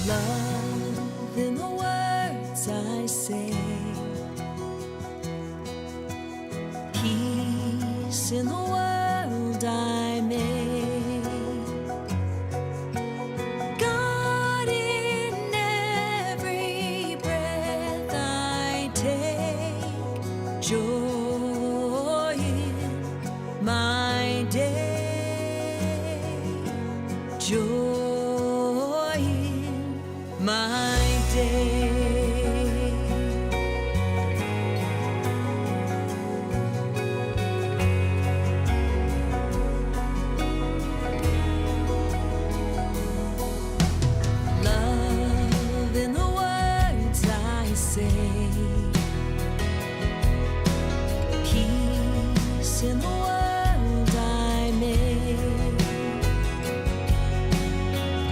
Love in the words I say, peace in the world I make, God in every breath I take, joy in my day, joy in my day. Love in the words I say, peace in the world I make,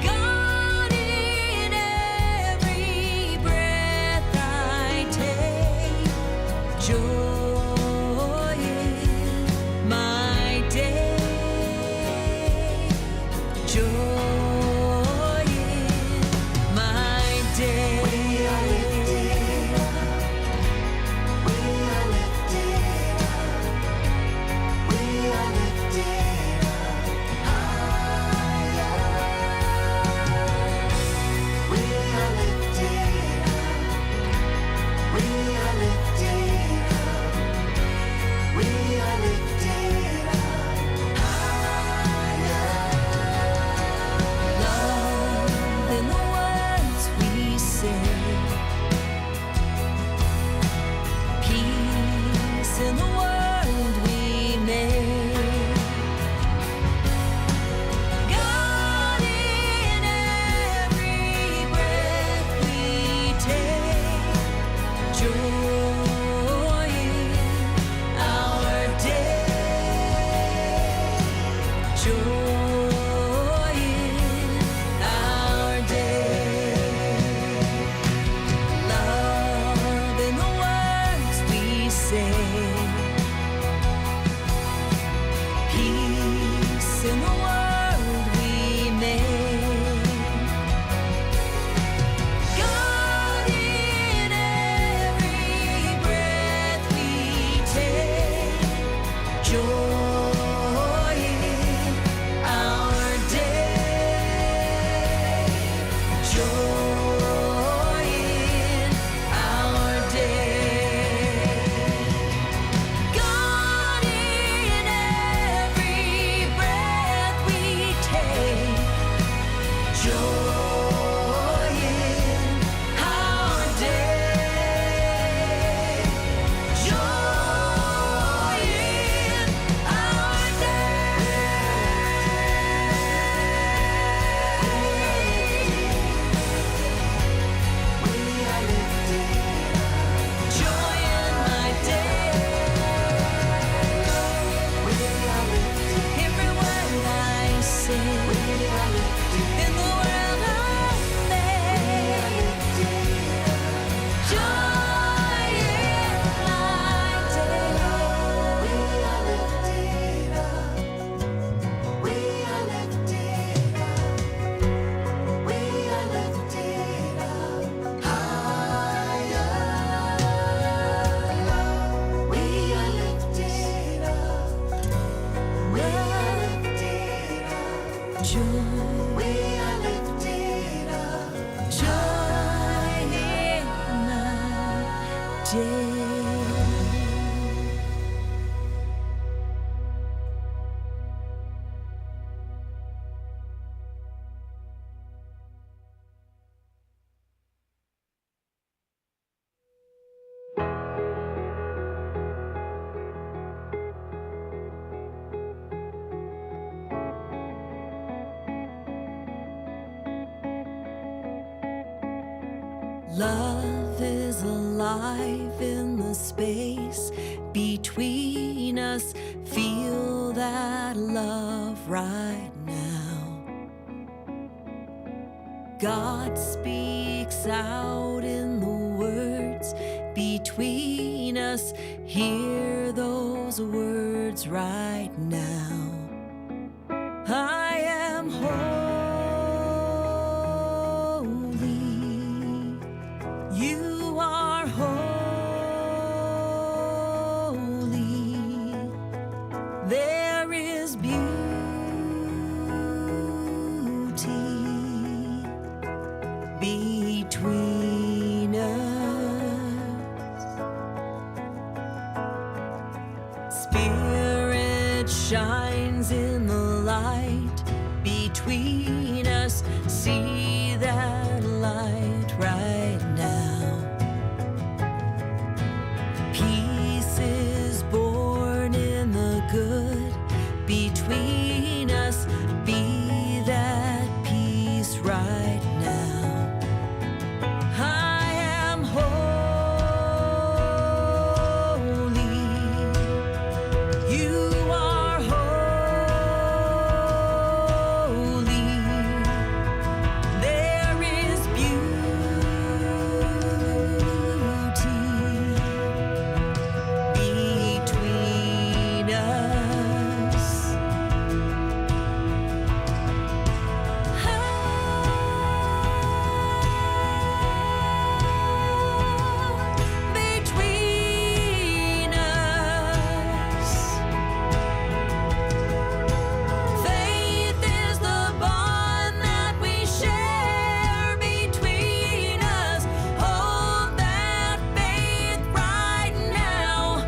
God in every breath I take, joy in my day, joy in my day. We are lifted up, we are lifted up, we are lifted up higher. We are lifted up, we are lifted up, we are lifted up higher. Love in the words we say, peace in the world we make, God in every breath we take, joy in our day, joy in our day. Love in the words we say, peace in the world we make, God in every breath we take, joy in our day, joy in our day, God in every breath we take, joy in our day, joy in our day. We are lifted up, joy in my day. We are lifted, every word I say, we are lifted, in the world I make, joy in my day. We are lifted up, we are lifted up, we are lifted up higher. We are lifted up, we are lifted up, joy. We are lifted up, joy in my day. Love is alive in the space between us. Feel that love right now. God speaks out in the words between us. Hear those words right now. I am holy. between us. Spirit shines in the light between us. See that light right now. Peace is born in the good between us. Be that peace right now. I am holy. You are holy. There is beauty between us. Between us. Faith is the bond that we share between us. Hold that faith right now.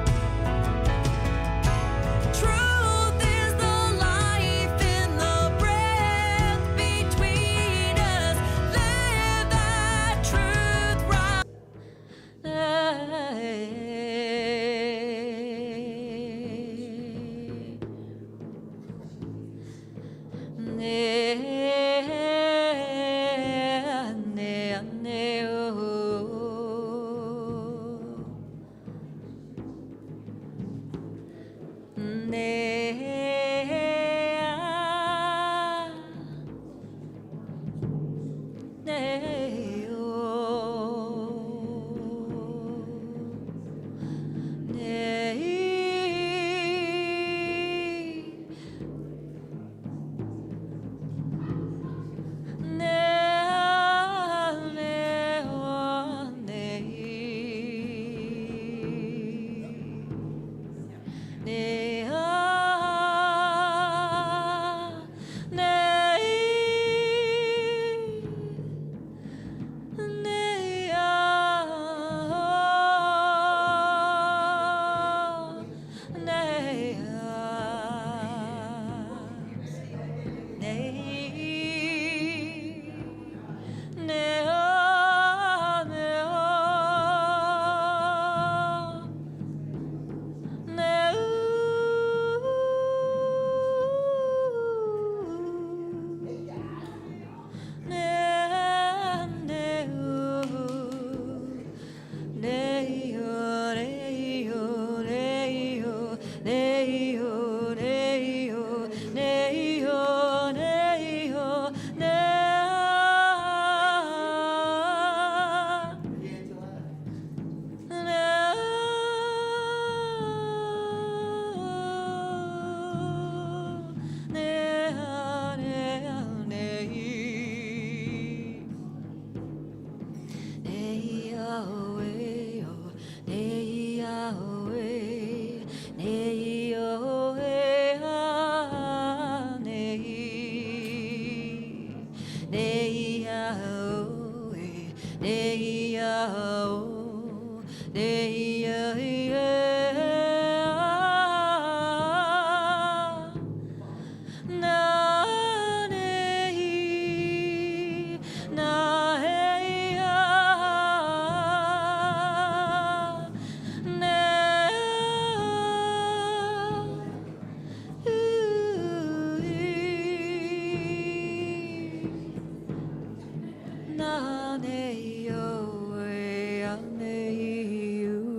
Truth is the life in the breath between us. Live that truth right. Na ne yo, ne you.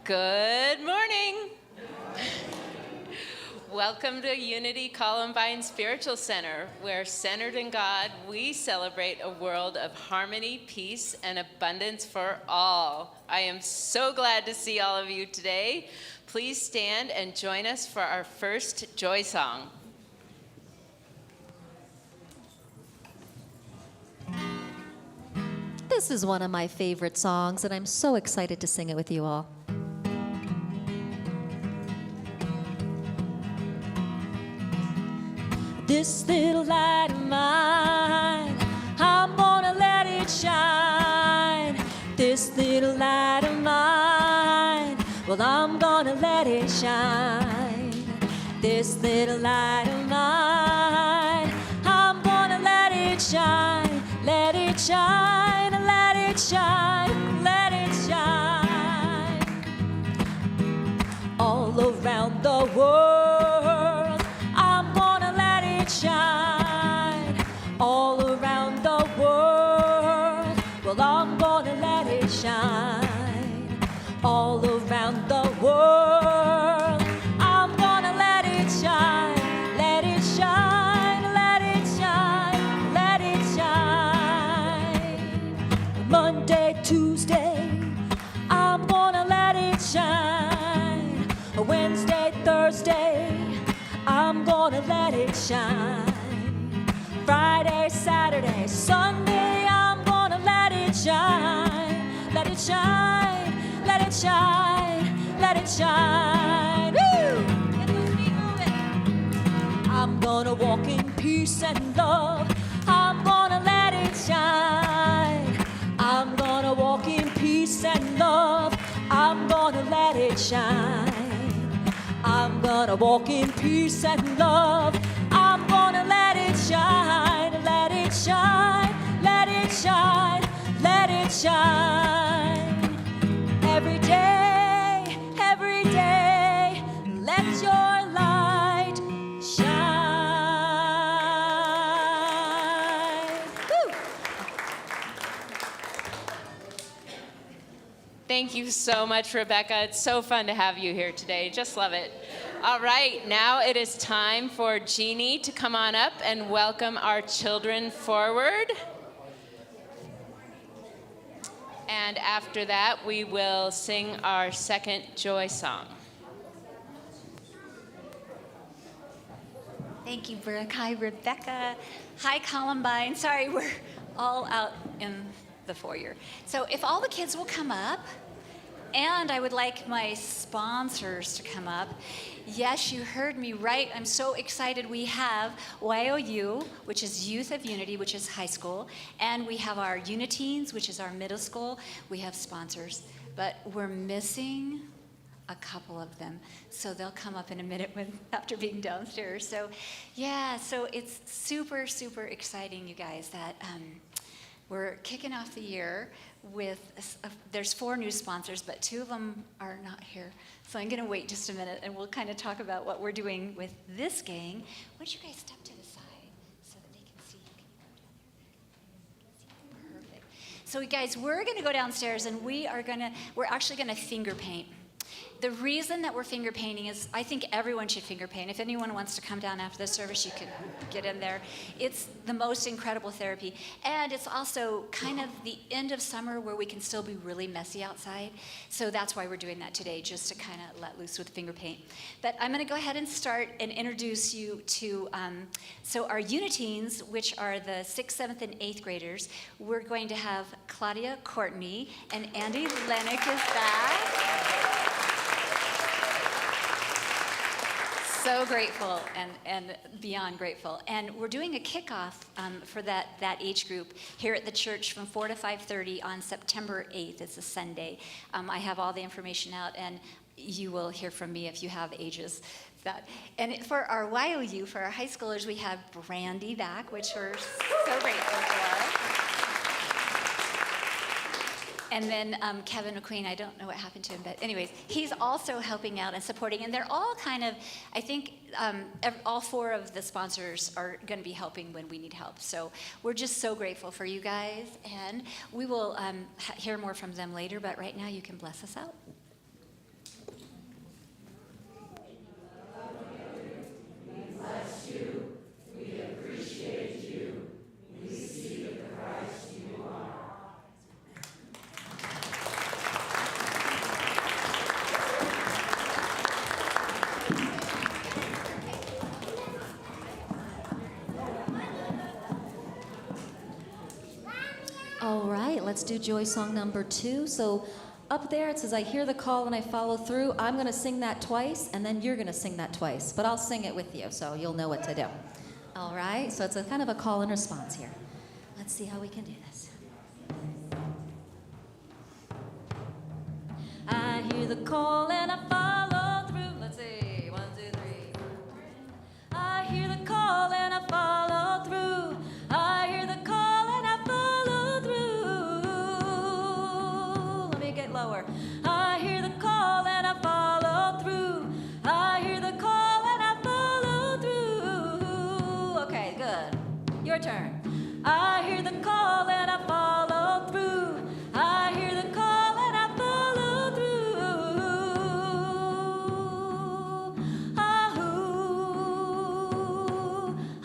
Good morning. Welcome to Unity Columbine Spiritual Center, where centered in God, we celebrate a world of harmony, peace, and abundance for all. I am so glad to see all of you today. Please stand and join us for our first joy song. This is one of my favorite songs, and I'm so excited to sing it with you all. This little light of mine, I'm gonna let it shine. This little light of mine, well, I'm gonna let it shine. This little light of mine, I'm gonna let it shine. Let it shine, let it shine, let it shine. All around the world, I'm gonna let it shine. All around the world, well, I'm gonna let it shine. All around the world, I'm gonna let it shine. Let it shine, let it shine, let it shine. Monday, Tuesday, I'm gonna let it shine. Wednesday, Thursday, I'm gonna let it shine. Friday, Saturday, Sunday, I'm gonna let it shine. Let it shine, let it shine, let it shine. Woo! I'm gonna walk in peace and love. I'm gonna let it shine. I'm gonna walk in peace and love. I'm gonna let it shine. I'm gonna walk in peace and love. I'm gonna let it shine, let it shine, let it shine, let it shine. Every day, let your light shine. Woo! Thank you so much, Rebecca. It's so fun to have you here today. Just love it. All right, now it is time for Jeannie to come on up and welcome our children forward. And after that, we will sing our second joy song. Thank you, Brooke. Hi, Rebecca. Hi, Columbine. Sorry, we're all out in the foyer. So if all the kids will come up, and I would like my sponsors to come up. Yes, you heard me right. I'm so excited. We have YOU, which is Youth of Unity, which is high school, and we have our Uniteens, which is our middle school. We have sponsors, but we're missing a couple of them. So they'll come up in a minute after being downstairs. So yeah, so it's super, super exciting, you guys, that we're kicking off the year with, there's 4 new sponsors, but 2 of them are not here. So I'm going to wait just a minute, and we'll kind of talk about what we're doing with this gang. Why don't you guys step to the side so that they can see? Can you go down there? Perfect. So guys, we're going to go downstairs, and we're actually going to finger paint. The reason that we're finger painting is I think everyone should finger paint. If anyone wants to come down after the service, you can get in there. It's the most incredible therapy. And it's also kind of the end of summer where we can still be really messy outside. So that's why we're doing that today, just to kind of let loose with finger paint. But I'm going to go ahead and start and introduce you to, so our Uniteens, which are the 6th, 7th, and 8th graders, we're going to have Claudia Courtney, and Andy Lennox is back. So grateful and beyond grateful. And we're doing a kickoff for that age group here at the church from 4 to 5:30 on September 8th. It's a Sunday. I have all the information out, and you will hear from me if you have ages. And for our YOU, for our high schoolers, we have Brandy back, which we're so grateful for. And then Kevin McQueen, I don't know what happened to him, but anyways, he's also helping out and supporting. And they're all kind of, I think all 4 of the sponsors are going to be helping when we need help. So we're just so grateful for you guys. And we will hear more from them later, but right now you can bless us out. All right, let's do Joy song number 2. So up there it says, I hear the call and I follow through. I'm going to sing that twice, and then you're going to sing that twice. But I'll sing it with you, so you'll know what to do. All right, so it's a kind of a call and response here. Let's see how we can do this. I hear the call and I follow through. Let's see, 1, 2, 3. I hear the call and I follow through. I hear the call and I follow through. Let me get lower. I hear the call and I follow through. I hear the call and I follow through. Okay, good. Your turn. I hear the call and I follow through. I hear the call and I follow through. Ah-hoo,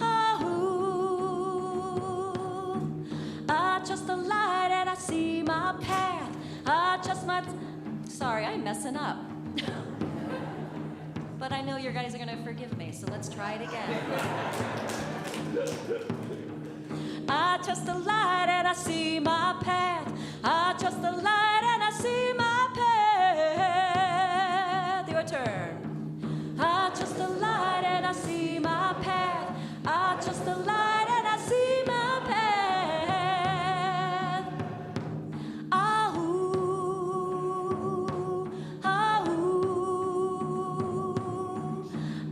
ah-hoo. I trust the light and I see my path. I trust my... Sorry, I'm messing up. But I know you guys are going to forgive me, so let's try it again. I trust the light and I see my path. I trust the light and I see my path. Your turn. I trust the light and I see my path. I trust the light and I see my path. Ah-hoo, ah-hoo.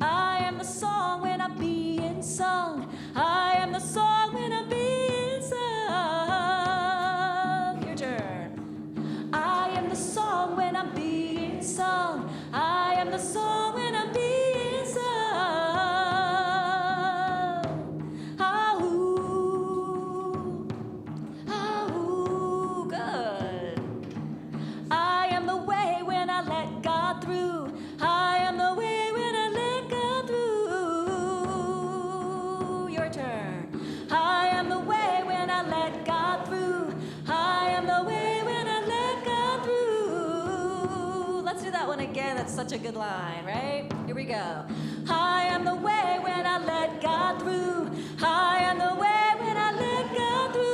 I am the song when I'm being sung. I am the song when I'm being sung. Your turn. I am the song when I'm being sung. I am the song when I'm being sung. Ah-hoo, ah-hoo, good. I am the way when I let God through. I am the way when I let God through. Your turn. I am the way when I let God through. I am the way when I let God through. Let's do that one again. That's such a good line, right? Here we go. I am the way when I let God through. I am the way when I let God through.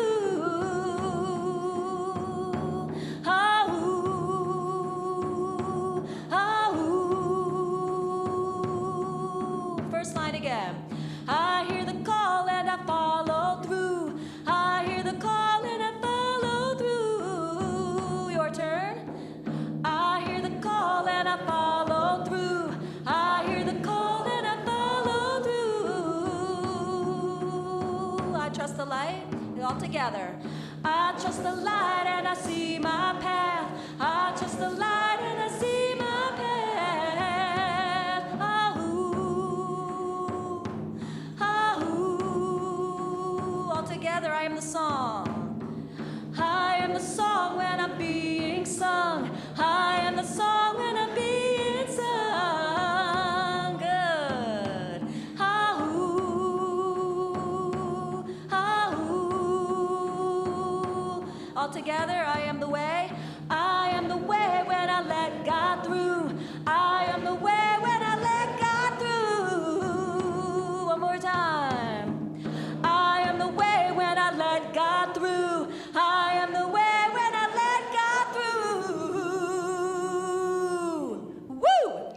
Ah-hoo, ah-hoo. First line again. I hear the call and I follow through. I hear the call and I follow through. Your turn. I hear the call and I follow all together. I trust the light and I see my path. I trust the light and I see my path. All together I am the song. I am the song when I'm being sung. I am the song when I'm being sung. Good. All together, I am the way. I am the way when I let God through. I am the way when I let God through. One more time. I am the way when I let God through. I am the way when I let God through. Woo!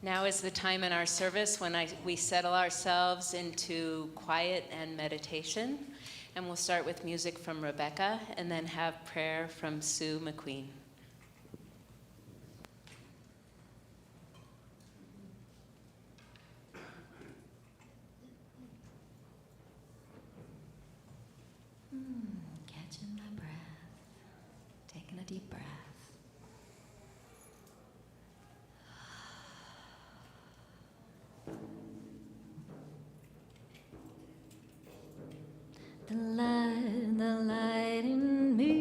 Now is the time in our service when we settle ourselves into quiet and meditation. And we'll start with music from Rebecca and then have prayer from Sue McQueen. Catching my breath, taking a deep breath. The light in me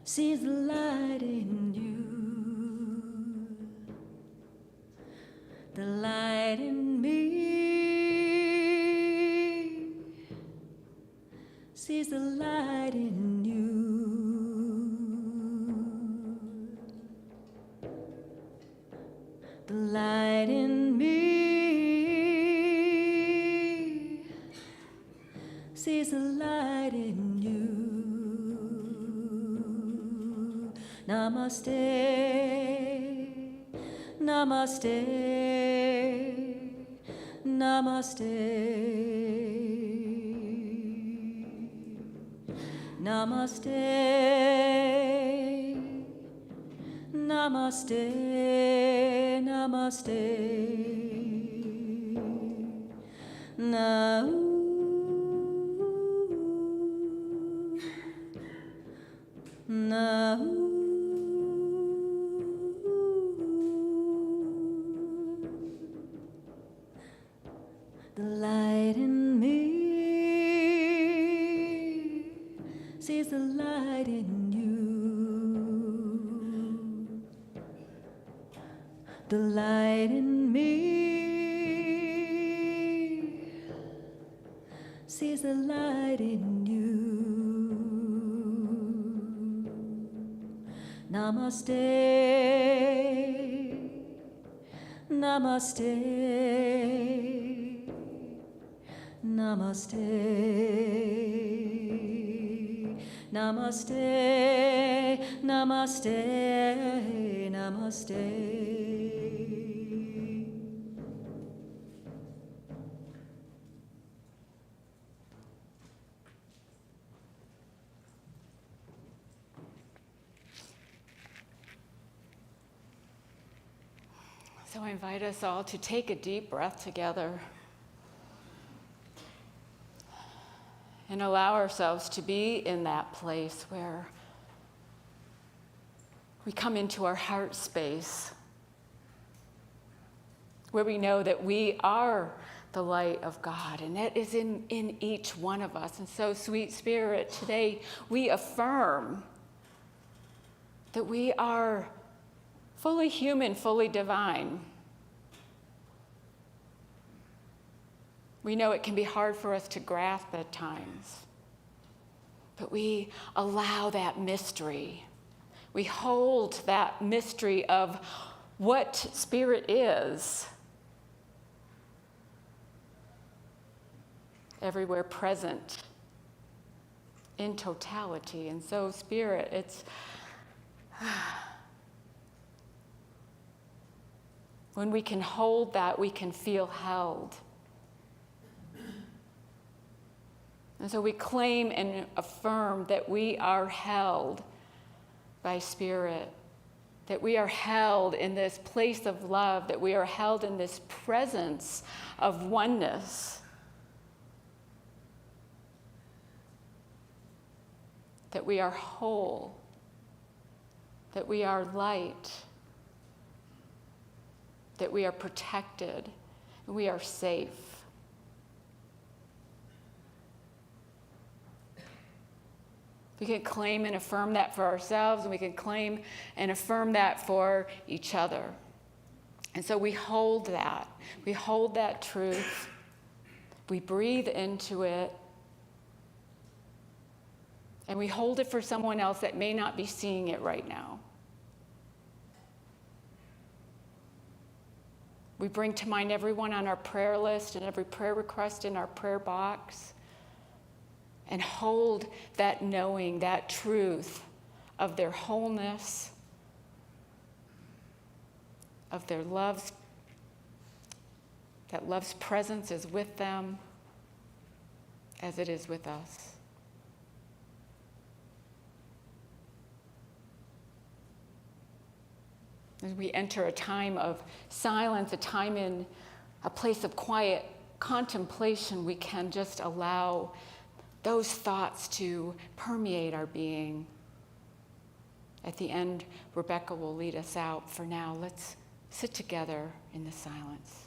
sees the light in you. The light in me sees the light in you. The light in me sees the light in you. Namaste, namaste, namaste, namaste, namaste, namaste. Now, now, the light in me sees the light in you. The light in me sees the light in you. Namaste, namaste, namaste, namaste, namaste, namaste. So I invite us all to take a deep breath together and allow ourselves to be in that place where we come into our heart space, where we know that we are the light of God, and that is in each one of us. And so, Sweet Spirit, today we affirm that we are fully human, fully divine. We know it can be hard for us to grasp at times, but we allow that mystery. We hold that mystery of what Spirit is, everywhere present in totality. And so, Spirit, it's when we can hold that, we can feel held. And so we claim and affirm that we are held by Spirit, that we are held in this place of love, that we are held in this presence of oneness, that we are whole, that we are light, that we are protected, and we are safe. We can claim and affirm that for ourselves, and we can claim and affirm that for each other. And so we hold that. We hold that truth. We breathe into it. And we hold it for someone else that may not be seeing it right now. We bring to mind everyone on our prayer list and every prayer request in our prayer box, and hold that knowing, that truth of their wholeness, of their love's, that love's presence is with them as it is with us. As we enter a time of silence, a time in a place of quiet contemplation, we can just allow those thoughts to permeate our being. At the end, Rebecca will lead us out. For now, let's sit together in the silence.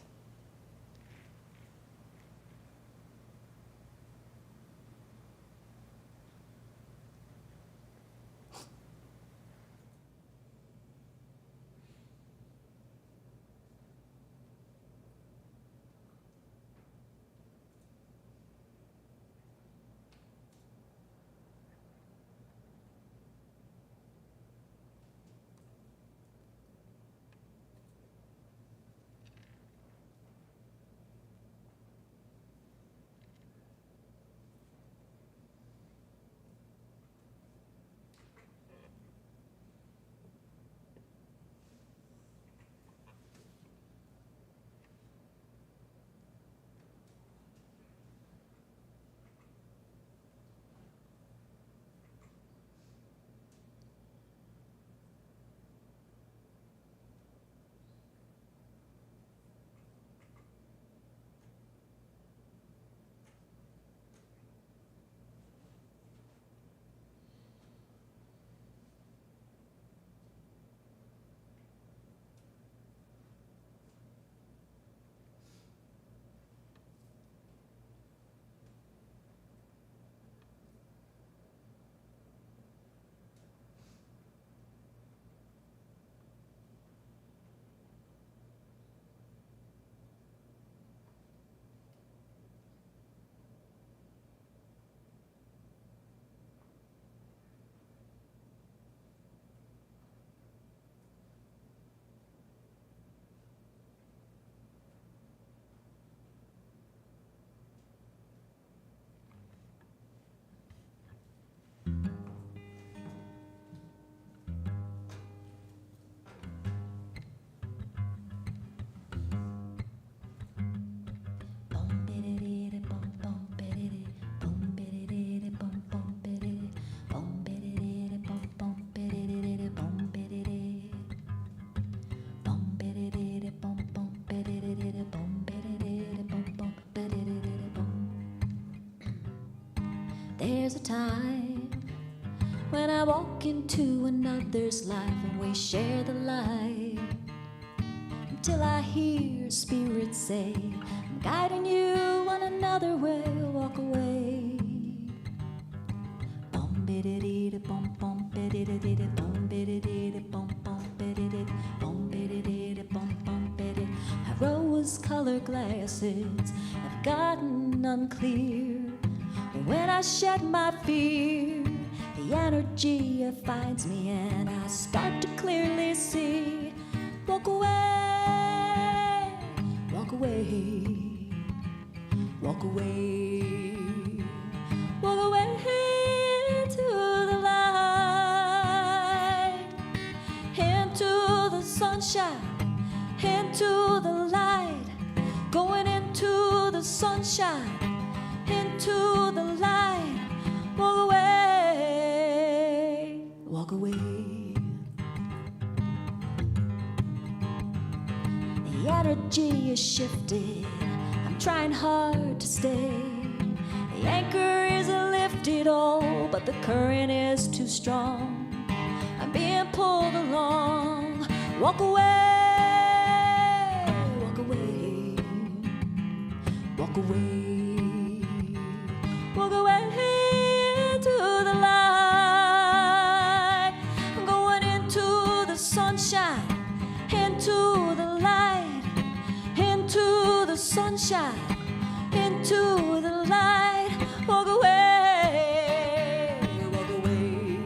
There's a time when I walk into another's life and we share the light, until I hear Spirit say, I'm guiding you on another way, walk away. Bum biddy bum bum biddy bum biddy bum bum biddy bum biddy bum bum biddy. My rose-colored glasses have gotten unclear. When I shed my fear, the energy finds me and I start to clearly see. Walk away, walk away, walk away, walk away into the light, into the sunshine, into the light, going into the sunshine, into the light. away. The energy is shifted, I'm trying hard to stay. The anchor isn't lifted, oh, but the current is too strong. I'm being pulled along. Walk away, walk away, walk away, walk away into the light. I'm going into the sunshine, into the light, into the sunshine, into the light. Walk away, walk away.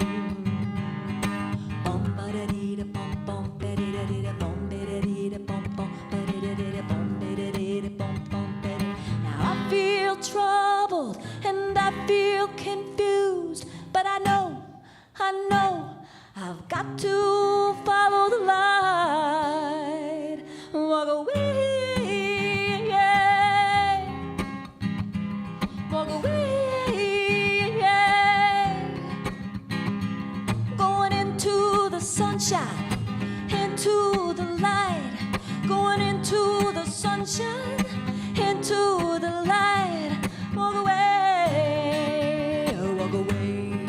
Bum ba da dee da bum bum ba dee da dee da bum ba da dee da bum bum ba dee da dee da bum ba da dee da bum bum ba dee. Now I feel troubled and I feel confused, but I know I've got to follow the light. Walk away, yeah. Walk away, yeah. Going into the sunshine, into the light. Going into the sunshine, into the light. Walk away, walk away.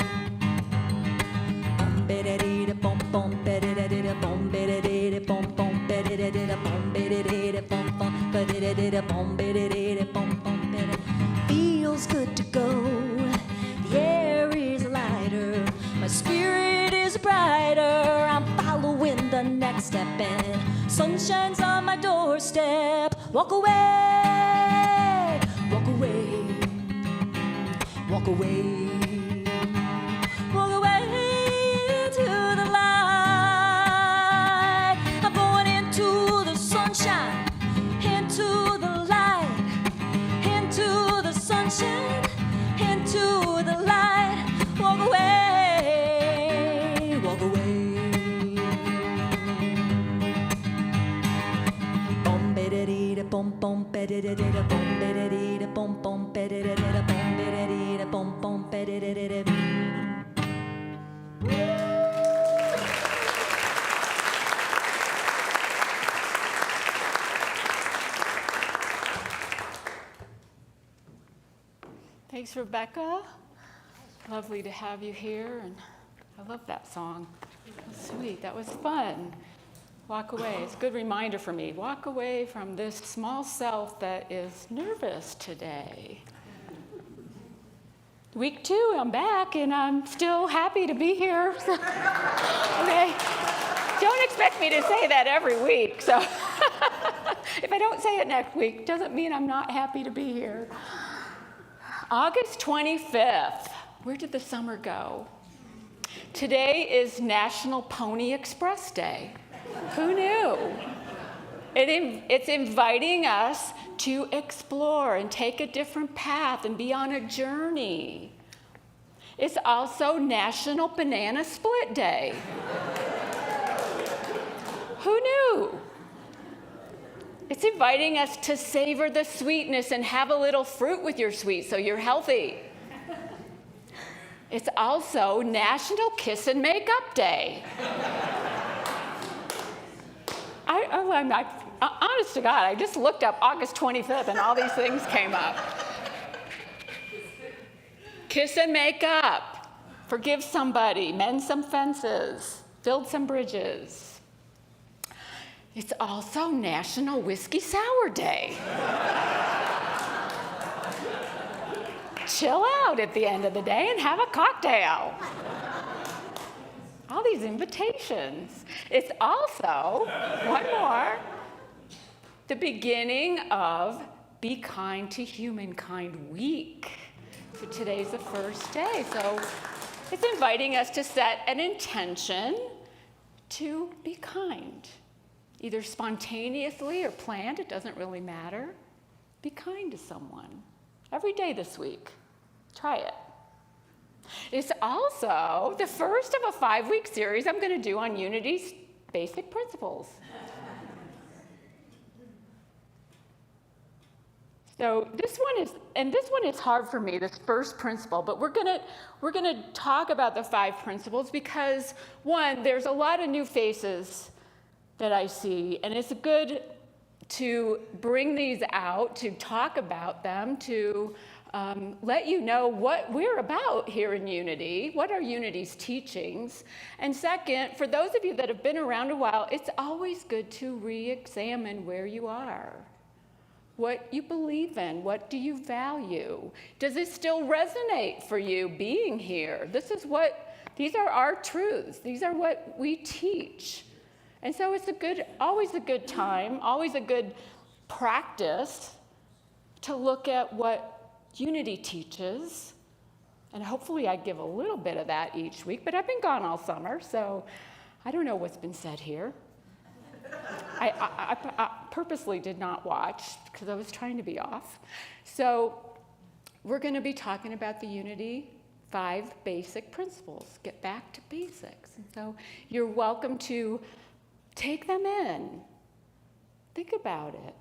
Bum ba-da-dee-da, bum bum ba-da-da-dee-da, bum ba-da-dee-da, bum bum ba-da-da-dee-da, bum ba-da-dee-da, bum bum ba-da-da-dee-da, bum ba-da-dee-da, bum bum ba-da. Feels good to go. The air is lighter. My spirit is brighter. I'm following the next step, and sunshine's on my doorstep. Walk away, walk away, walk away. Walk away to the light. I'm going into the sunshine, into the light, into the sunshine, into the light. Walk away, walk away. Bum ba-da-dee-da, bum bum ba-da-da-dee-da, bum ba-da-dee-da, bum bum ba-da-da-dee-da, bum ba-da-dee-da, bum bum ba-da-da-dee-da. Thanks, Rebecca. Lovely to have you here, and I love that song. Sweet, that was fun. Walk away. It's a good reminder for me. Walk away from this small self that is nervous today. Week 2, I'm back, and I'm still happy to be here. Okay. Don't expect me to say that every week. So if I don't say it next week, doesn't mean I'm not happy to be here. August 25th. Where did the summer go? Today is National Pony Express Day. Who knew? It's inviting us to explore and take a different path and be on a journey. It's also National Banana Split Day. Who knew? It's inviting us to savor the sweetness and have a little fruit with your sweet so you're healthy. It's also National Kiss and Make Up Day. Honest to God, I just looked up August 25th and all these things came up. Kiss and make up. Forgive somebody. Mend some fences. Build some bridges. It's also National Whiskey Sour Day. Chill out at the end of the day and have a cocktail. All these invitations. It's also, one more, the beginning of Be Kind to Humankind Week. So today's the first day. So it's inviting us to set an intention to be kind. Either spontaneously or planned, it doesn't really matter. Be kind to someone every day this week. Try it. It's also the first of a 5-week series I'm going to do on Unity's basic principles. So this one is hard for me, this first principle, but we're gonna talk about the 5 principles because one, there's a lot of new faces that I see, and it's good to bring these out, to talk about them, to let you know what we're about here in Unity, what are Unity's teachings. And second, for those of you that have been around a while, it's always good to re-examine where you are, what you believe in, what do you value? Does it still resonate for you being here? These are our truths. These are what we teach. And so it's always a good time, always a good practice to look at what Unity teaches. And hopefully I give a little bit of that each week, but I've been gone all summer, so I don't know what's been said here. I purposely did not watch because I was trying to be off. So we're going to be talking about the Unity 5 basic principles. Get back to basics. And so you're welcome to take them in. Think about it.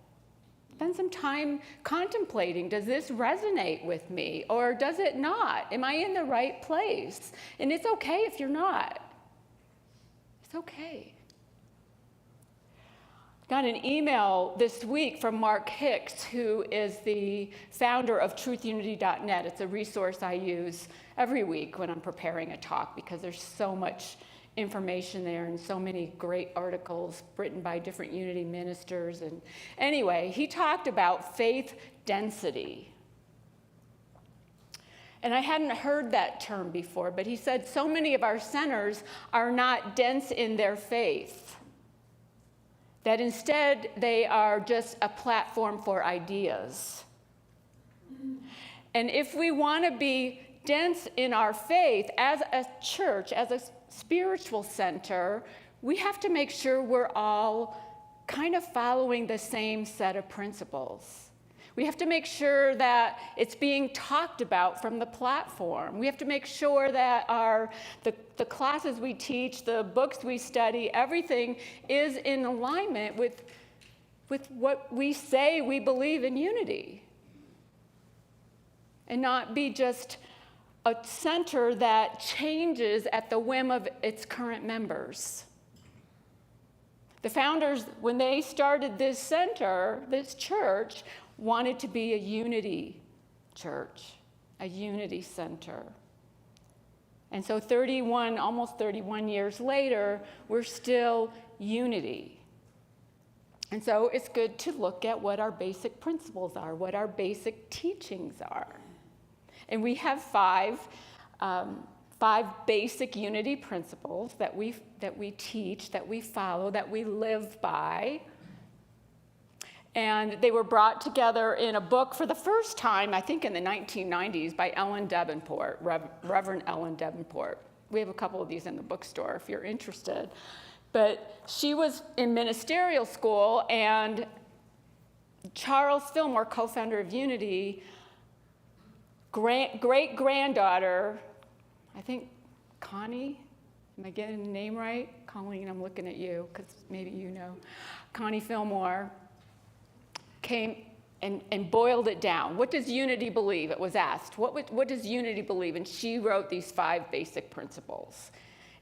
Spend some time contemplating, does this resonate with me or does it not? Am I in the right place? And it's okay if you're not. It's okay. Got an email this week from Mark Hicks, who is the founder of TruthUnity.net. It's a resource I use every week when I'm preparing a talk because there's so much information there and so many great articles written by different Unity ministers. And anyway, he talked about faith density. And I hadn't heard that term before, but he said so many of our centers are not dense in their faith, that instead they are just a platform for ideas. And if we want to be dense in our faith as a church, as a spiritual center, we have to make sure we're all kind of following the same set of principles. We have to make sure that it's being talked about from the platform. We have to make sure that the classes we teach, the books we study, everything is in alignment with what we say we believe in Unity. And not be just a center that changes at the whim of its current members. The founders, when they started this center, this church, wanted to be a unity church, a unity center. And so almost 31 years later, we're still unity. And so it's good to look at what our basic principles are, what our basic teachings are. And we have five basic unity principles that we teach, that we follow, that we live by. And they were brought together in a book for the first time, I think in the 1990s, by Ellen Davenport, Reverend Ellen Davenport. We have a couple of these in the bookstore if you're interested. But she was in ministerial school, and Charles Fillmore, co-founder of Unity, great-granddaughter, I think Connie, am I getting the name right? Colleen, I'm looking at you because maybe you know. Connie Fillmore came and boiled it down. What does Unity believe? It was asked. What does Unity believe? And she wrote these 5 basic principles.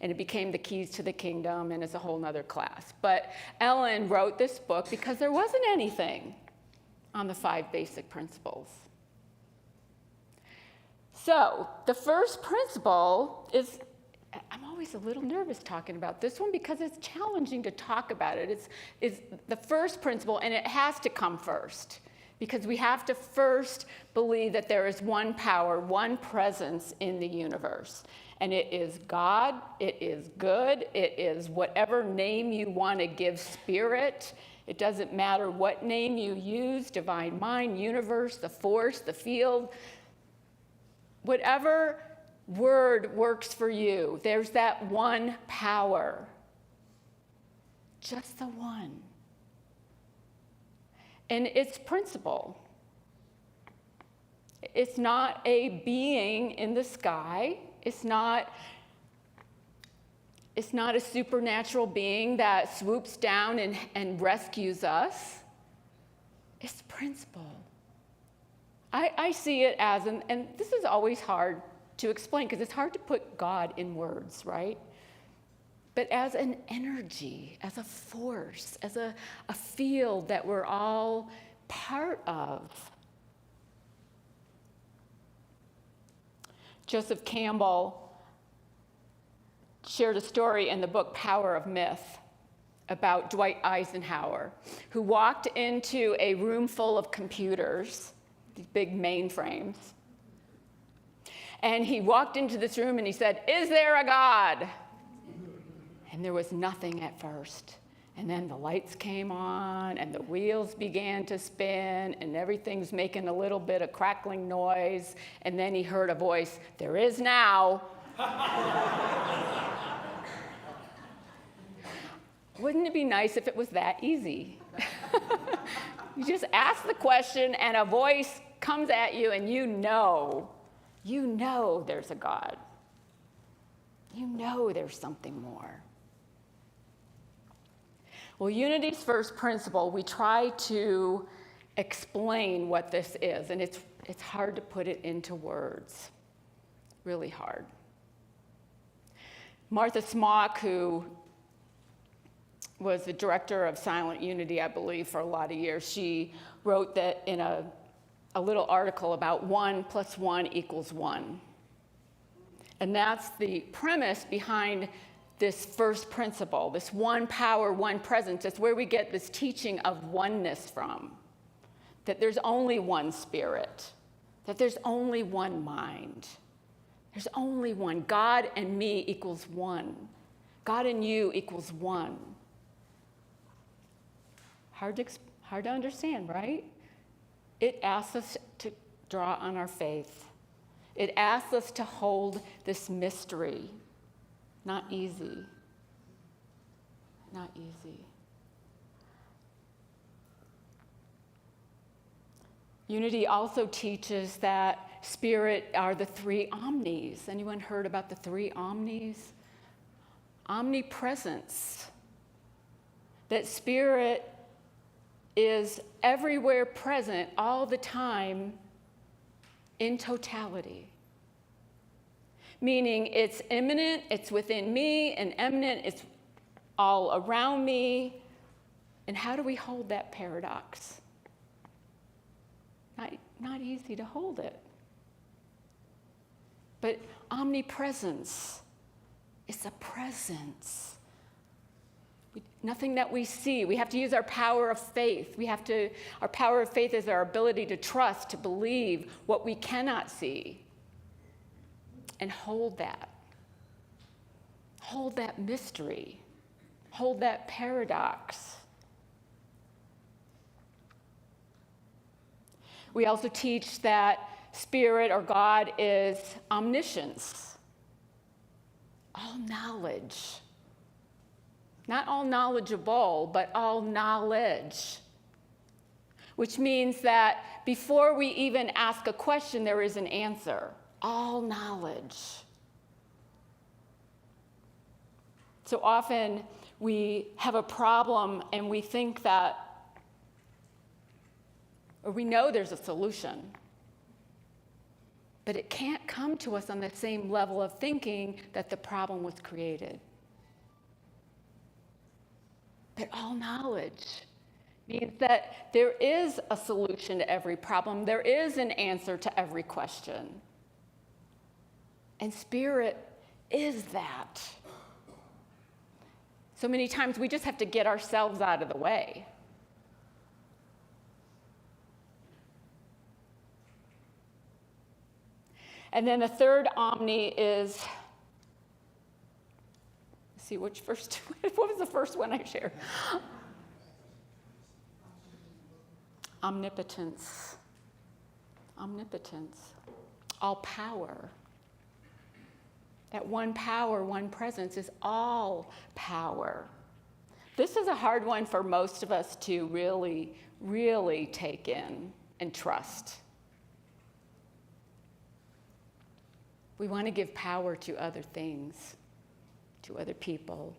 And it became the keys to the kingdom, and it's a whole nother class. But Ellen wrote this book because there wasn't anything on the 5 basic principles. So the first principle is, I'm always a little nervous talking about this one because it's challenging to talk about it. It's the first principle, and it has to come first because we have to first believe that there is one power, one presence in the universe. And it is God, it is good, it is whatever name you want to give spirit. It doesn't matter what name you use, divine mind, universe, the force, the field. Whatever word works for you, there's that one power. Just the one. And it's principle. It's not a being in the sky. It's not a supernatural being that swoops down and rescues us. It's principle. I see it as, and this is always hard to explain because it's hard to put God in words, right? But as an energy, as a force, as a field that we're all part of. Joseph Campbell shared a story in the book Power of Myth about Dwight Eisenhower, who walked into a room full of computers, these big mainframes. And he walked into this room and he said, "Is there a God?" And there was nothing at first. And then the lights came on and the wheels began to spin and everything's making a little bit of crackling noise. And then he heard a voice, "There is now." Wouldn't it be nice if it was that easy? You just ask the question and a voice comes at you and you know there's a God. You know there's something more. Well, Unity's first principle, we try to explain what this is, and it's hard to put it into words, really hard. Martha Smock, who was the director of Silent Unity, I believe, for a lot of years, she wrote that in a little article about 1 + 1 = 1. And that's the premise behind this first principle, this one power, one presence. It's where we get this teaching of oneness from, that there's only one spirit, that there's only one mind. There's only one. God and me equals one. God and you equals one. Hard to understand, right? It asks us to draw on our faith. It asks us to hold this mystery. Not easy. Not easy. Unity also teaches that spirit are the three omnis. Anyone heard about the three omnis? Omnipresence. That spirit is everywhere present all the time in totality. Meaning it's immanent, it's within me, and eminent, it's all around me. And how do we hold that paradox? Not easy to hold it. But omnipresence is a presence. Nothing that we see. We have to use our power of faith. Our power of faith is our ability to trust, to believe what we cannot see. And hold that. Hold that mystery. Hold that paradox. We also teach that spirit or God is omniscience, all knowledge. Not all knowledgeable, but all knowledge. Which means that before we even ask a question, there is an answer. All knowledge. So often we have a problem and we think that, or we know there's a solution, but it can't come to us on the same level of thinking that the problem was created. But all knowledge means that there is a solution to every problem. There is an answer to every question. And spirit is that. So many times we just have to get ourselves out of the way. And then the third omni is, let's see, what was the first one I shared? Omnipotence. Omnipotence. All power. That one power, one presence is all power. This is a hard one for most of us to really, really take in and trust. We want to give power to other things, to other people.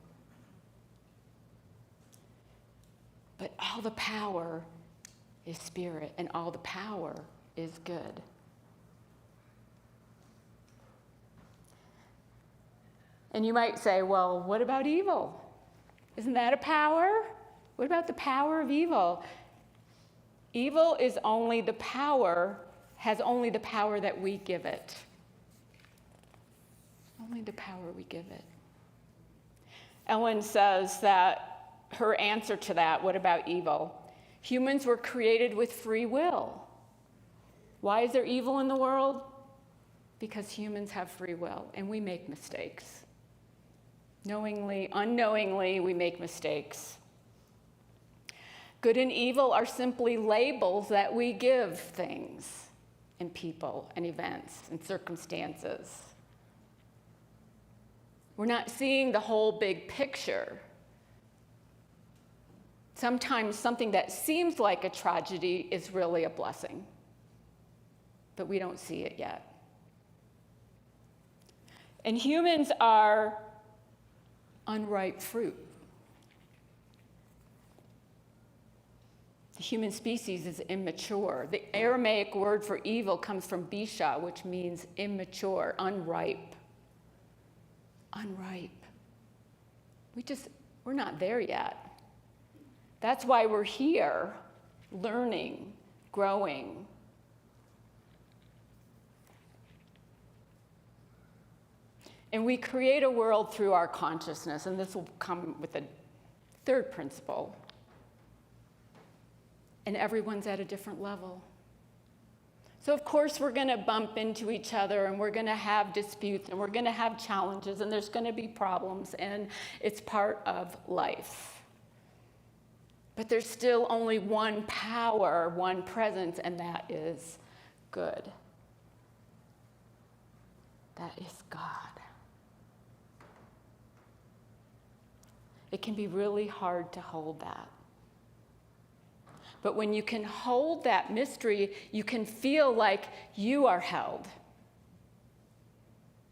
But all the power is spirit, and all the power is good. And you might say, well, what about evil? Isn't that a power? What about the power of evil? Evil is only the power, has only the power that we give it. Only the power we give it. Ellen says that her answer to that, what about evil? Humans were created with free will. Why is there evil in the world? Because humans have free will and we make mistakes. Knowingly, unknowingly, we make mistakes. Good and evil are simply labels that we give things and people and events and circumstances. We're not seeing the whole big picture. Sometimes something that seems like a tragedy is really a blessing, but we don't see it yet. And humans are unripe fruit. The human species is immature. The Aramaic word for evil comes from bisha, which means immature, unripe. Unripe. We're not there yet. That's why we're here, learning, growing. And we create a world through our consciousness, and this will come with a third principle. And everyone's at a different level. So of course we're going to bump into each other, and we're going to have disputes, and we're going to have challenges, and there's going to be problems, and it's part of life. But there's still only one power, one presence, and that is good. That is God. It can be really hard to hold that. But when you can hold that mystery, you can feel like you are held.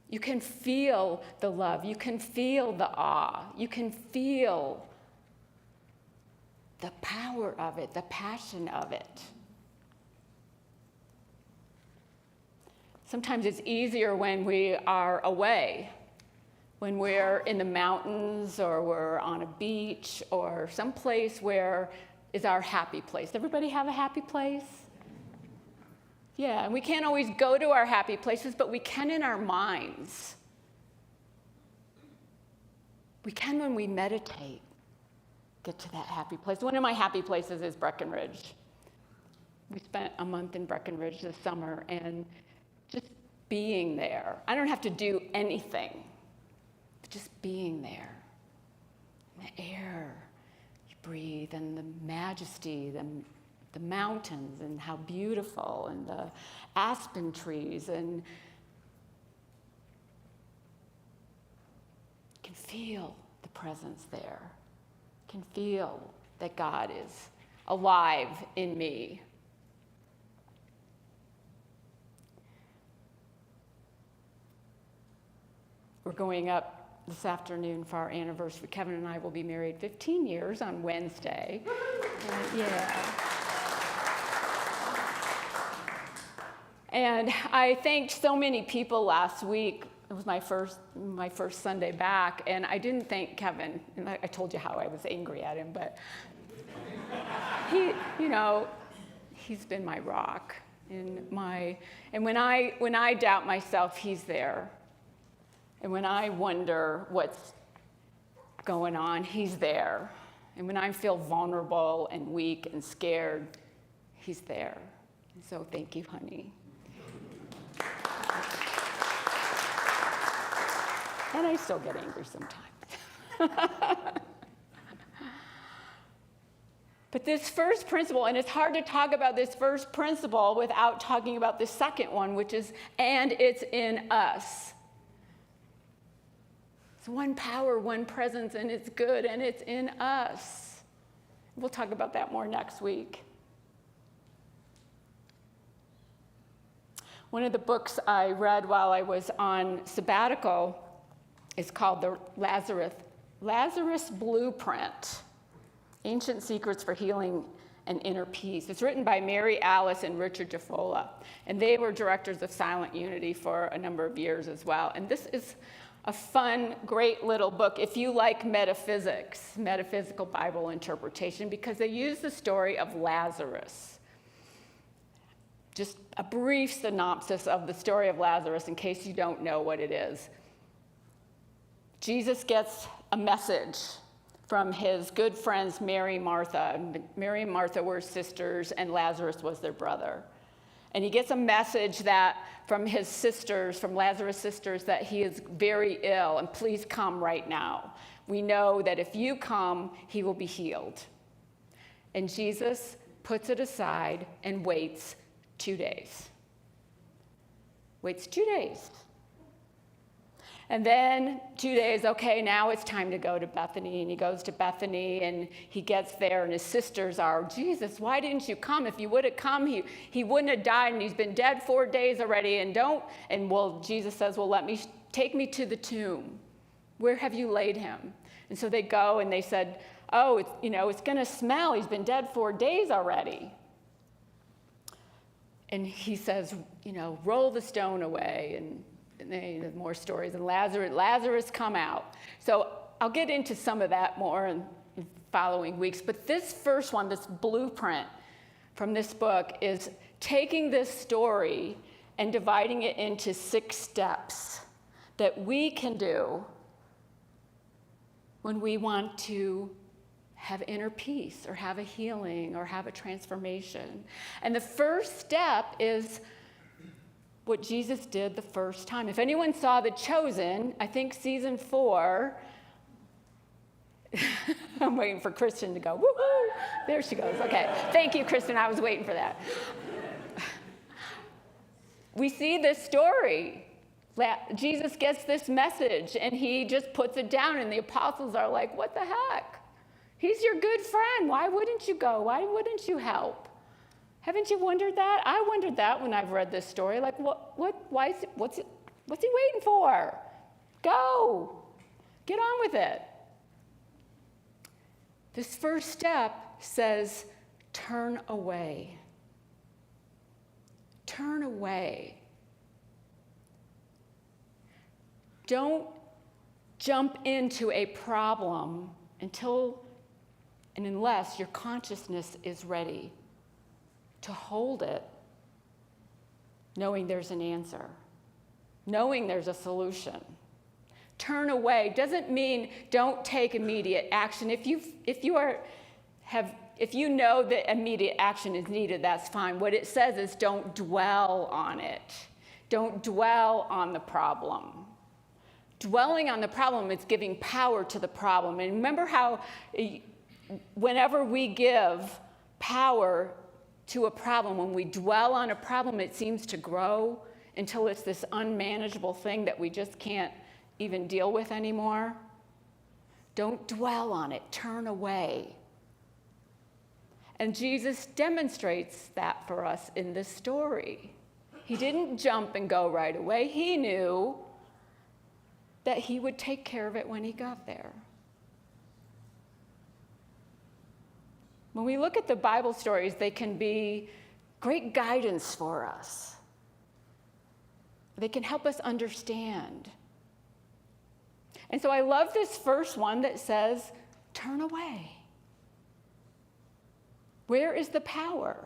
You can feel the love. You can feel the awe. You can feel the power of it, the passion of it. Sometimes it's easier when we are away, when we're in the mountains or we're on a beach or someplace where is our happy place. Everybody have a happy place? Yeah, and we can't always go to our happy places, but we can in our minds. We can when we meditate, get to that happy place. One of my happy places is Breckenridge. We spent a month in Breckenridge this summer, and just being there. I don't have to do anything, but just being there. The air. Breathe, and the majesty, the mountains, and how beautiful, and the aspen trees, and you can feel the presence there. You can feel that God is alive in me. We're going up this afternoon for our anniversary. Kevin and I will be married 15 years on Wednesday. Yeah. And I thanked so many people last week. It was my first Sunday back, and I didn't thank Kevin. And I told you how I was angry at him, but he's been my rock. And when I doubt myself, he's there. And when I wonder what's going on, he's there. And when I feel vulnerable and weak and scared, he's there. And so thank you, honey. And I still get angry sometimes. But this first principle, and it's hard to talk about this first principle without talking about the second one, which is, and it's in us. It's one power, one presence, and it's good, and it's in us. We'll talk about that more next week. One of the books I read while I was on sabbatical is called The Lazarus Blueprint, Ancient Secrets for Healing and Inner Peace. It's written by Mary Alice and Richard Jafola, and they were directors of Silent Unity for a number of years as well. And this is a fun, great little book if you like metaphysics, metaphysical Bible interpretation, because they use the story of Lazarus. Just a brief synopsis of the story of Lazarus in case you don't know what it is. Jesus gets a message from his good friends Mary and Martha. Mary and Martha were sisters, and Lazarus was their brother. And he gets a message that from his sisters, from Lazarus' sisters, that he is very ill, and please come right now. We know that if you come, he will be healed. And Jesus puts it aside and waits 2 days. Waits 2 days. And then 2 days, okay, now it's time to go to Bethany. And he goes to Bethany, and he gets there, and his sisters are, Jesus, why didn't you come? If you would have come, he wouldn't have died, and he's been dead 4 days already, Jesus says, well, take me to the tomb. Where have you laid him? And so they go, and they said, oh, it's going to smell. He's been dead 4 days already. And he says, roll the stone away, and there's more stories, and Lazarus come out. So I'll get into some of that more in following weeks. But this first one, this blueprint from this book, is taking this story and dividing it into 6 steps that we can do when we want to have inner peace or have a healing or have a transformation. And the first step is what Jesus did the first time. If anyone saw The Chosen, I think season 4, I'm waiting for Kristen to go, woohoo! There she goes. Okay, thank you, Kristen. I was waiting for that. We see this story. Jesus gets this message, and he just puts it down, and the apostles are like, what the heck? He's your good friend. Why wouldn't you go? Why wouldn't you help? Haven't you wondered that? I wondered that when I've read this story. Like, what's he waiting for? Go. Get on with it. This first step says, turn away. Turn away. Don't jump into a problem unless your consciousness is ready to hold it, knowing there's an answer, knowing there's a solution. Turn away doesn't mean don't take immediate action. If you know that immediate action is needed, that's fine. What it says is don't dwell on it. Don't dwell on the problem. Dwelling on the problem is giving power to the problem. And remember how whenever we give power to a problem, when we dwell on a problem, it seems to grow until it's this unmanageable thing that we just can't even deal with anymore. Don't dwell on it. Turn away. And Jesus demonstrates that for us in this story. He didn't jump and go right away. He knew that he would take care of it when he got there. When we look at the Bible stories, they can be great guidance for us. They can help us understand. And so I love this first one that says, turn away. Where is the power?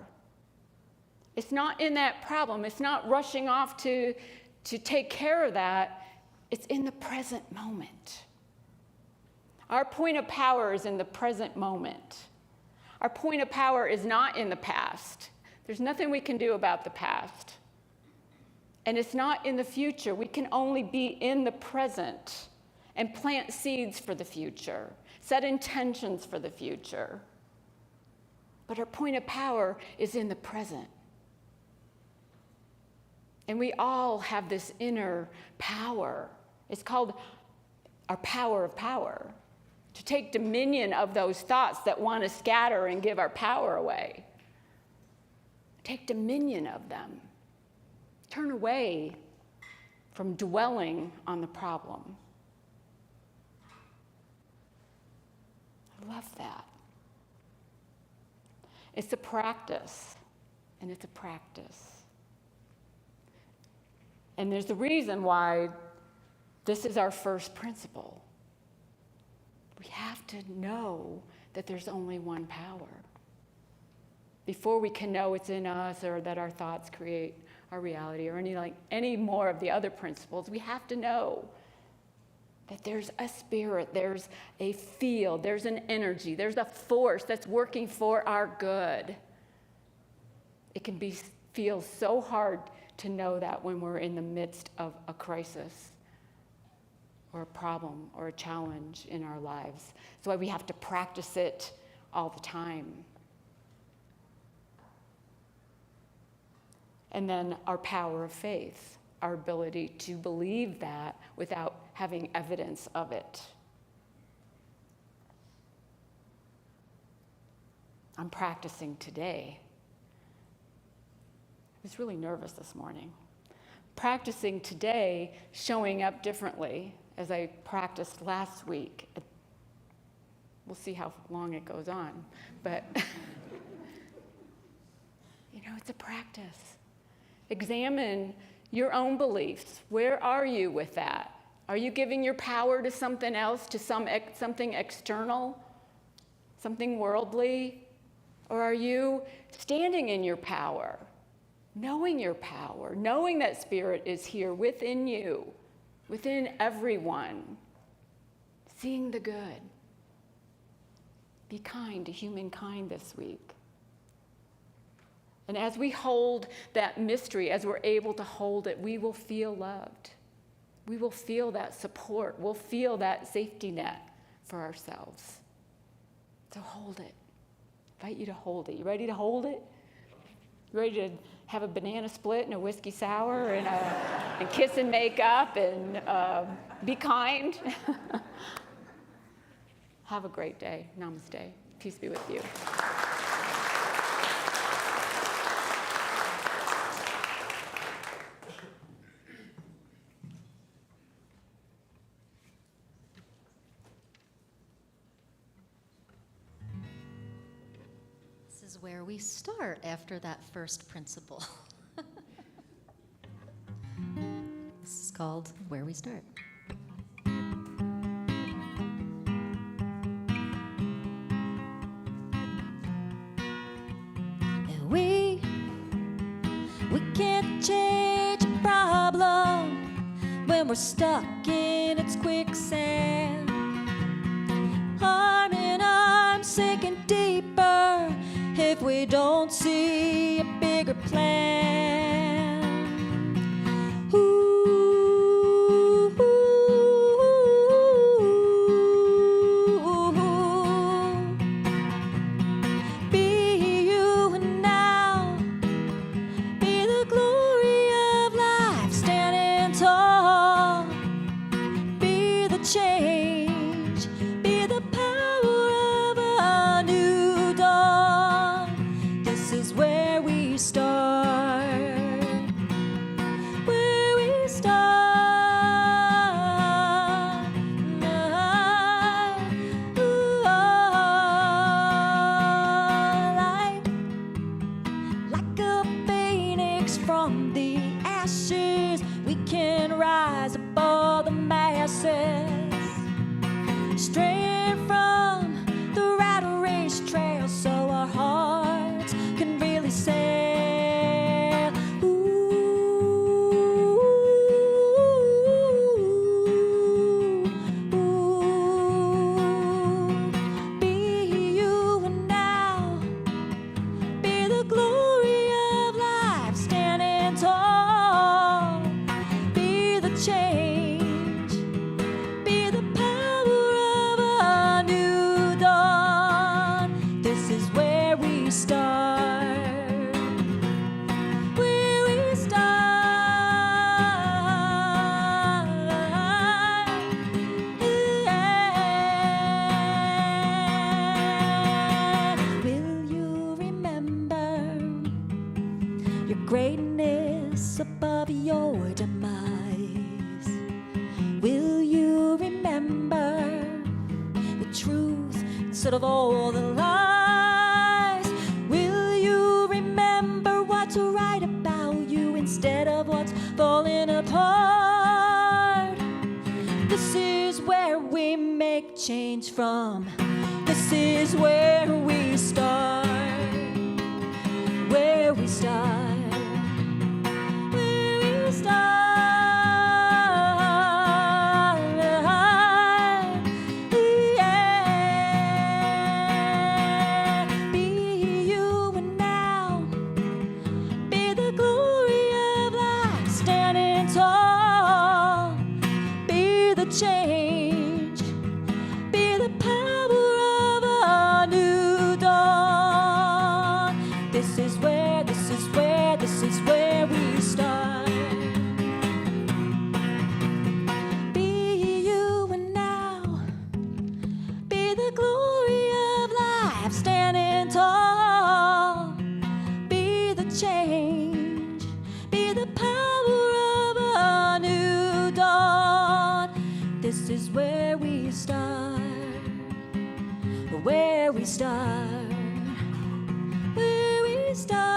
It's not in that problem. It's not rushing off to take care of that. It's in the present moment. Our point of power is in the present moment. Our point of power is not in the past. There's nothing we can do about the past. And it's not in the future. We can only be in the present and plant seeds for the future, set intentions for the future. But our point of power is in the present. And we all have this inner power. It's called our power of power. To take dominion of those thoughts that want to scatter and give our power away. Take dominion of them. Turn away from dwelling on the problem. I love that. It's a practice, and it's a practice. And there's a reason why this is our first principle. We have to know that there's only one power. Before we can know it's in us or that our thoughts create our reality or any more of the other principles, we have to know that there's a spirit, there's a field, there's an energy, there's a force that's working for our good. It can feel so hard to know that when we're in the midst of a crisis or a problem or a challenge in our lives. That's why we have to practice it all the time. And then our power of faith, our ability to believe that without having evidence of it. I'm practicing today. I was really nervous this morning. Practicing today, showing up differently as I practiced last week. We'll see how long it goes on, but it's a practice. Examine your own beliefs. Where are you with that? Are you giving your power to something else, to something external, something worldly? Or are you standing in your power, knowing your power, knowing that Spirit is here within you, within everyone, seeing the good? Be kind to humankind this week. And as we hold that mystery, as we're able to hold it, we will feel loved. We will feel that support. We'll feel that safety net for ourselves. So hold it. I invite you to hold it. You ready to hold it? You ready to have a banana split and a whiskey sour and kiss and make up and be kind? Have a great day. Namaste. Peace be with you. This is where we start after that first principle. This is called Where We Start. And we can't change a problem when we're stuck in its quicksand. Arm in arm, sinking deeper if we don't see a bigger plan. Ooh, be you and now, be the glory of life standing tall, be the change, be the power of a new dawn. This is where we start, where we start. Like a phoenix from the ashes, we can rise above the masses, straying from the rat race trail so our hearts can really sail. Be you and now, be the glory of life standing tall, be the change, be the power of a new dawn. This is where we start, where we start. Will you remember your greatness above your demise? Will you remember the truth instead of all the lies? Will instead of what's falling apart. This is where we make change from. This is where we start. Where we start. Where we start. Yeah. Be you and now. Be the glory of life standing tall. Be the change. Be the power of a new dawn. This is where we start. Be you and now. Be the glory of life standing tall. Be the change. Be the power of a new dawn. This is where we start. Where we start. Where we start.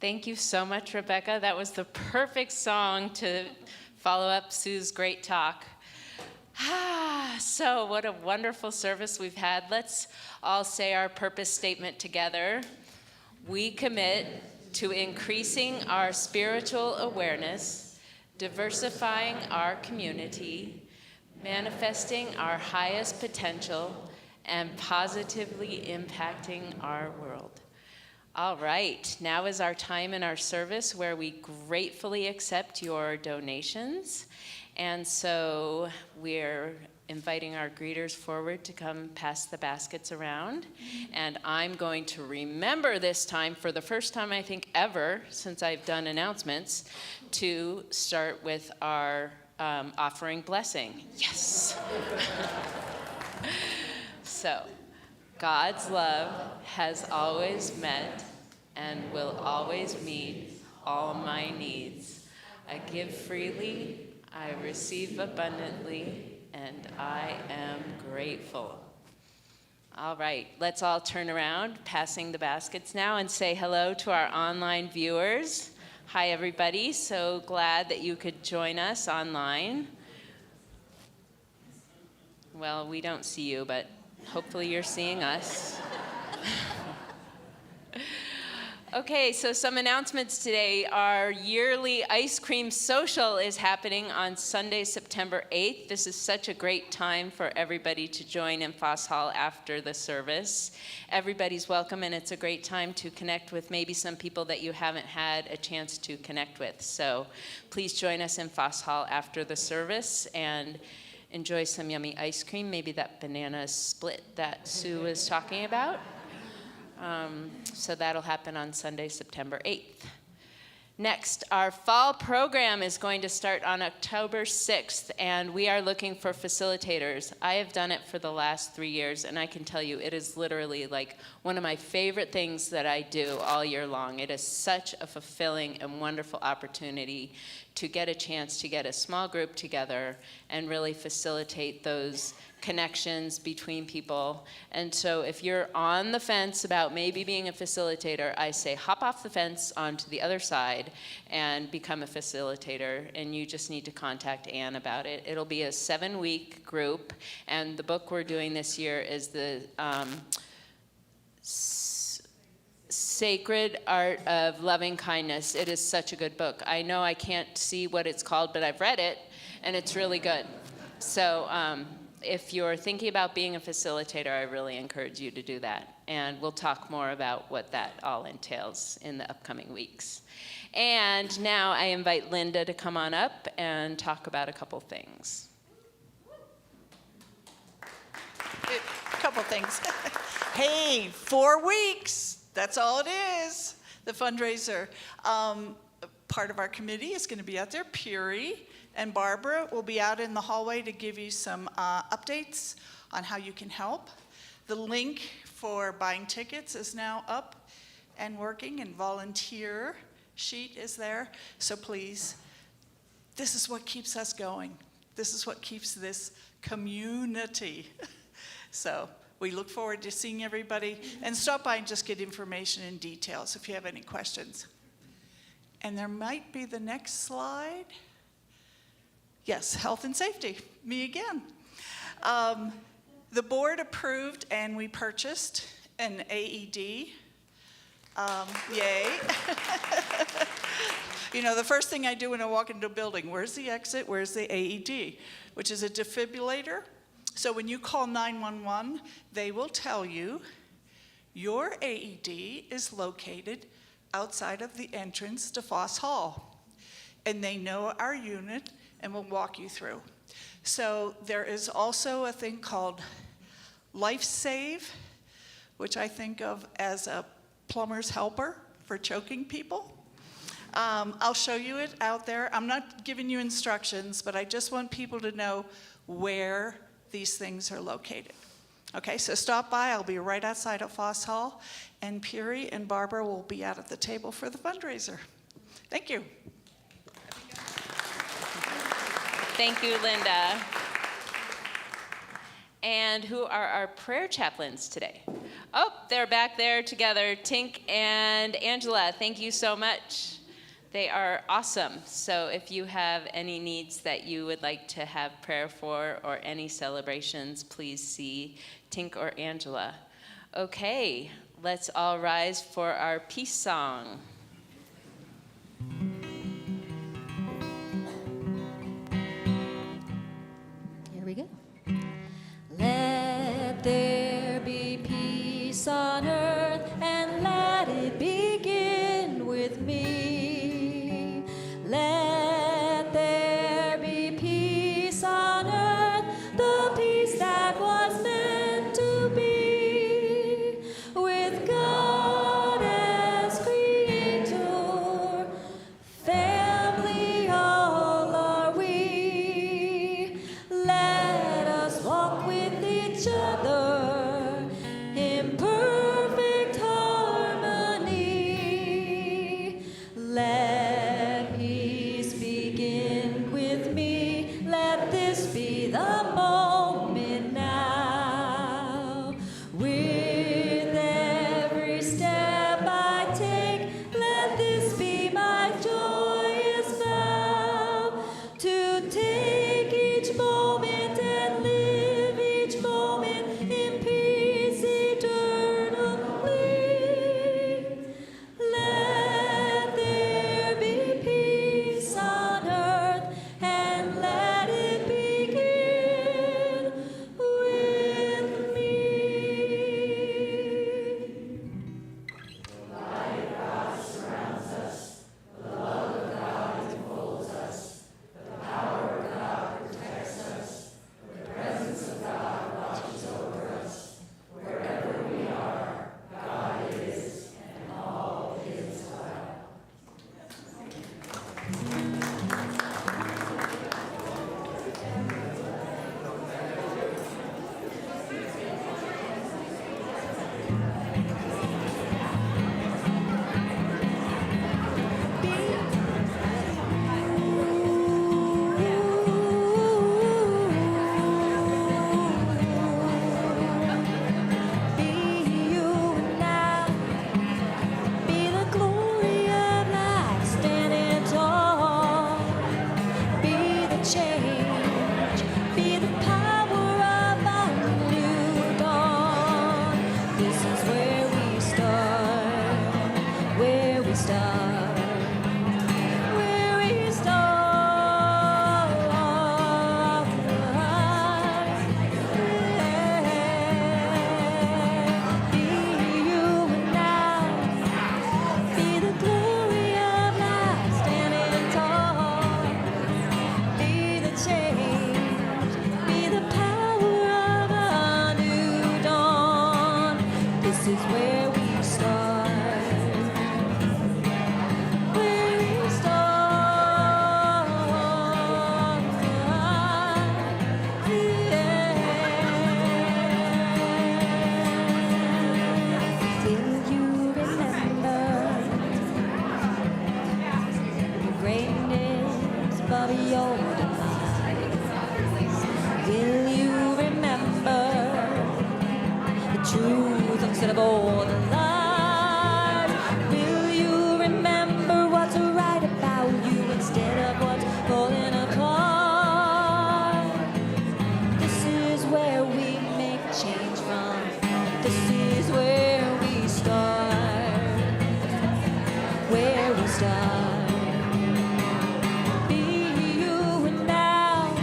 Thank you so much, Rebecca. That was the perfect song to follow up Sue's great talk. So what a wonderful service we've had. Let's all say our purpose statement together. We commit to increasing our spiritual awareness, diversifying our community, manifesting our highest potential, and positively impacting our world. All right, now is our time in our service where we gratefully accept your donations. And so we're inviting our greeters forward to come pass the baskets around. And I'm going to remember this time, for the first time I think ever since I've done announcements, to start with our offering blessing. Yes. So, God's love has always met and will always meet all my needs. I give freely, I receive abundantly, and I am grateful. All right, let's all turn around, passing the baskets now, and say hello to our online viewers. Hi, everybody. So glad that you could join us online. Well, we don't see you, but hopefully you're seeing us. Okay, so some announcements today. Our yearly ice cream social is happening on Sunday, September 8th. This is such a great time for everybody to join in Foss Hall after the service. Everybody's welcome, and it's a great time to connect with maybe some people that you haven't had a chance to connect with. So please join us in Foss Hall after the service and enjoy some yummy ice cream, maybe that banana split that Sue was talking about. So that'll happen on Sunday, September 8th. Next, our fall program is going to start on October 6th, and we are looking for facilitators. I have done it for the last 3 years, and I can tell you it is literally like one of my favorite things that I do all year long. It is such a fulfilling and wonderful opportunity to get a chance to get a small group together and really facilitate those connections between people. And so if you're on the fence about maybe being a facilitator, I say hop off the fence onto the other side and become a facilitator, and you just need to contact Anne about it. It'll be a 7-week group, and the book we're doing this year is the Sacred Art of Loving Kindness. It is such a good book. I know I can't see what it's called, but I've read it, and it's really good. So if you're thinking about being a facilitator, I really encourage you to do that. And we'll talk more about what that all entails in the upcoming weeks. And now I invite Linda to come on up and talk about a couple things. couple things. Hey, 4 weeks. That's all it is. The fundraiser. Part of our committee is going to be out there. Puri and Barbara will be out in the hallway to give you some updates on how you can help. The link for buying tickets is now up and working, and volunteer sheet is there. So please, this is what keeps us going. This is what keeps this community. So we look forward to seeing everybody, and stop by and just get information and details if you have any questions. And there might be the next slide. Yes, health and safety, me again. The board approved and we purchased an AED. Yay. You know, the first thing I do when I walk into a building, where's the exit, where's the AED? Which is a defibrillator. So when you call 911, they will tell you your AED is located outside of the entrance to Foss Hall. And they know our unit and will walk you through. So there is also a thing called Life Save, which I think of as a plumber's helper for choking people. I'll show you it out there. I'm not giving you instructions, but I just want people to know where these things are located. Okay, so stop by. I'll be right outside of Foss Hall, and Puri and Barbara will be out at the table for the fundraiser. Thank you. Thank you, Linda. And who are our prayer chaplains today? Oh, they're back there together. Tink and Angela, thank you so much. They are awesome. So if you have any needs that you would like to have prayer for or any celebrations, please see Tink or Angela. Okay, let's all rise for our peace song. Here we go. Let there be peace on earth, and let it begin with me. Let there be peace on earth, the peace that was meant to be, with God as creator. instead of all the lies? Will you remember what's right about you instead of what's falling apart? This is where we make change from. This is where we start. Where we start. Be you and now.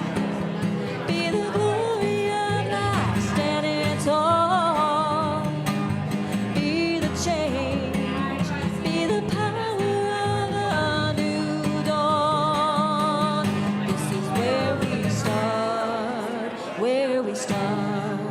Be the glory of life standing tall. Be the change. Be the power of a new dawn. This is where we start. Where we start.